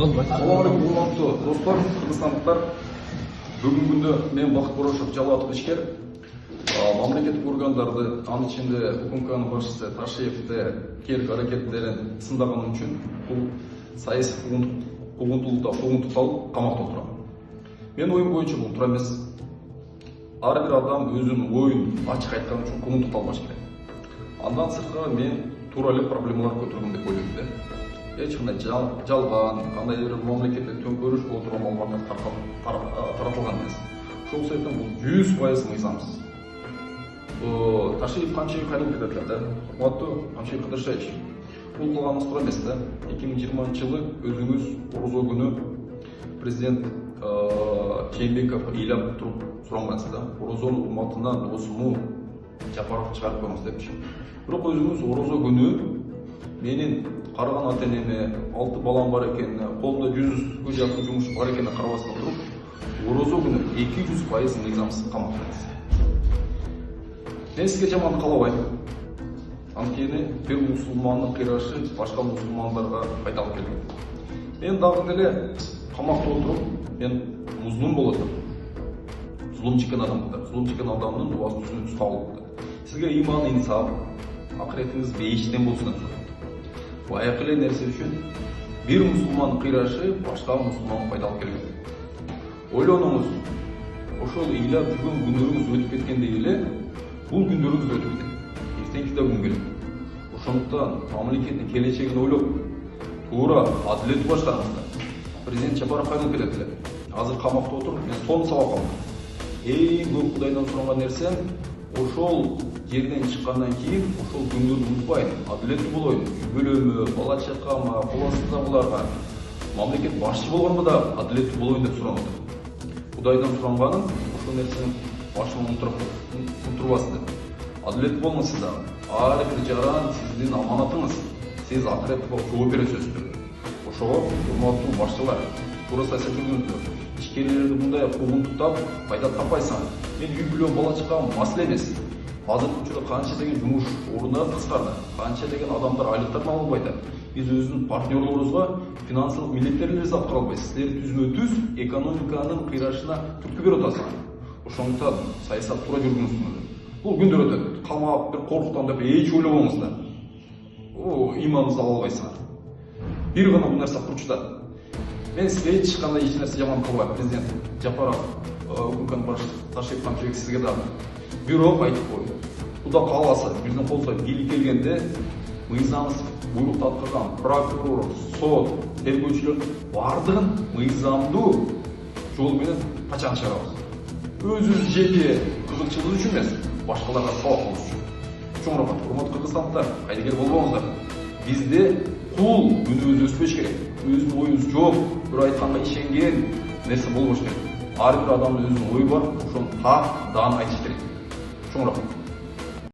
Assalamualaikum урматтуу достор, кыргызстандыктар. Бүгүнкү күндө мен Бакыт Борошев, жалааттык ишкер, мамлекеттик органдарды, анын ичинде УКМКнын башчысы Ташиевди керк аракеттерин сындаганым үчүн бул саясий куугунтукталып камакта отурам. Мен оюм боюнча бул туура эмес. Ар бир адам өзүнүн оюн ачык айткан үчүн куугунтукталбаш керек. Андан сырткары мен туура эле проблемалар көтөргөм деп ойлойм да. Эч кандай жалган, кандай бир мамлекетте төңкөрүш болуп турган маалыматтар таратылган эмес. Ошол себептен бул 100% мыйзамсыз. Ташиев канча кайрылып кетет эле да. Урматтуу Ташиев Кыдыршевич, бул кылганыңыз туура эмес да. 2020-жылы өзүңүз орозо күнү президент Жээнбеков ыйлап туруп сурангансыз да. Орозонун урматынан досуму Жапаров чыгарып коюңуз депчи. Бирок өзүңүз орозо күнү менин карыган ата энеме, 6 балам бар экенине, колумда 100гө жакын жумуш бар экенине карабастан туруп, орозо күнү 200% мыйзамсыз камактайсыз. Мен сизге жамандык каалабайм. Анткени бир мусулмандын кыйрашы башка мусулмандарга пайда алып келбейт. Мен дагы деле камакта отуруп, мен муздун болот. Зулум чеккен адамдар, зулум чеккен адамдын убасы түшүнүп табылды. Сизге иман, инсап, акыретиңиз бейиштен болсун деп. Баягы эле нерсе үчүн бир мусулмандын кыйрашы башка мусулманга пайда алып келбейт. Ойлонуңуз, ошол ыйлап жүргөн күндөрүңүз өтүп кеткендей эле бул күндөрүңүз да өтүп кетет. Эртеңки да күн келет. Ошондуктан мамлекеттин келечегин ойлоп, туура адилеттүү башкарыңыздар. Президент Жапаров кайрылып кетет эле. Азыр камакта отуруп, мен сонун сабак алдым. Эң көп Кудайдан суранган нерсем ошол жерден чыккандан кийин ошол күндөрдү унутпайын, адилеттүү болоюн, үй бүлөмө, бала чакама, коласыздагыларга, мамлекет башчы болгондо да адилеттүү болоюн деп суранган. Кудайдан суранганым ошол нерсени башыма унутурбасын деп. Адилеттүү болуңуздар. Ар бир жаран сиздин аманатыңыз. Сиз акыретте жооп бересиздер. Ошого урматтуу башчылар, туура саясат жүргүзүңүздөр. Ишкерлерди мындай куугунтуктап пайда таппайсың. Мен үй бүлөм, бала чакам маселе эмес. Азыркы учурда канча деген жумуш орундары кыскарды, канча деген адамдар айлыктарын ала албайт. Биз өзүбүздүн партнерлорубузга финансылык милдеттерибизди аткара албайбыз. Силер түзмө-түз экономиканын кыйрашына түрткү берип атасыңар. Ошондуктан саясат туура жүргүзүңүздөр. Бул күндөр өтөт. Камап, бир коркуктан деп эч ойлобоңуздар. Иманыңызды ала албайсыңар. Бир гана бул нерсе курчта. Мен сизге эч кандай нерсе жаман кылбайм. Президент Жапаров, УКМКнын башчысы Ташиев Камчыбек сизге дагы. Бирок айтып коюм. Куда кааласа, бирден колсо бийлик келгенде мыйзамсыз буйрукту аткарган прокурор, сот, тергөөчүлөр бардыгын мыйзамдуу жол менен качан чыгарабыз. Өзүбүз жеке кызыкчылык үчүн эмес, башкаларга сабак болуш үчүн. Чоң рахмат, урматтуу кыргызстандыктар, кайдыгер болбоңуздар. Бизде кул күнүбүз өспөш керек. Өзүнүн оюбуз жооп, бир айтканга ишенген нерсе болбош керек. Ар бир адамдын өзүнүн ою бар, ошону так даана айтыш керек. Чоң рахмат.